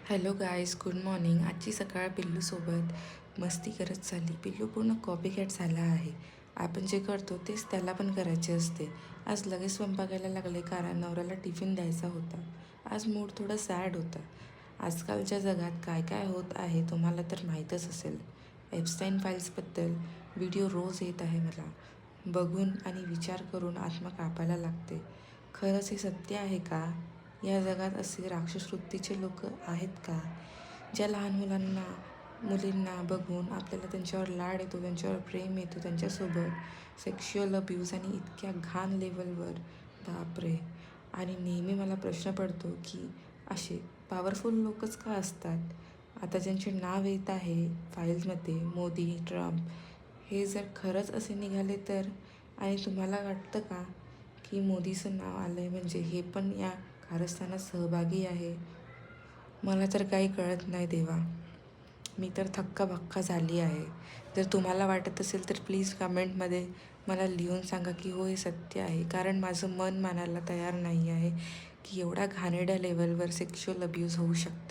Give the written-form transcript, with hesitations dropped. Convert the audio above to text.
Hello guys, good morning. आजची सकाळ पिल्लूसोबत मस्ती करत चालली. पिल्लू पूर्ण कॉपी कॅट झाला आहे. आपण जे करतो तेच त्याला पण करायचे असते. आज लगेच स्वयंपाकायला लागले कारण नवऱ्याला टिफिन द्यायचा होता. आज मूड थोडा सॅड होता. आजकालच्या जगात काय काय होत आहे तुम्हाला तर माहीतच असेल. एप्स्टाईन फाईल्सबद्दल व्हिडिओ रोज येत आहे मला. बघून आणि विचार करून आत्मा कापायला लागते. खरंच हे सत्य आहे का? या जगात असे राक्षस वृत्तीचे लोक आहेत का? ज्या लहान मुलींना बघून आपल्याला त्यांच्यावर लाड येतो, त्यांच्यावर प्रेम येतो, त्यांच्यासोबत सेक्शुअल अब्यूज आणि इतक्या घाण लेवलवर. बापरे. आणि नेहमी मला प्रश्न पडतो की असे पॉवरफुल लोकच का असतात? आता ज्यांचे नाव येत आहे फाईल्समध्ये, मोदी, ट्रम्प, हे जर खरंच असे निघाले तर? आणि तुम्हाला वाटतं का की मोदीचं नाव आलं आहे म्हणजे हे पण या कारस्थानात सहभागी आहे? मला तर काही कळत नाही देवा. मी तर थक्काबक्का झाली आहे. जर तुम्हाला वाटत असेल तर प्लीज कमेंटमध्ये मला लिहून सांगा की हो हे सत्य आहे. कारण माझं मन मानायला तयार नाही आहे की एवढ्या घाणेरड्या लेवलवर सेक्शुअल अब्यूज होऊ शकते.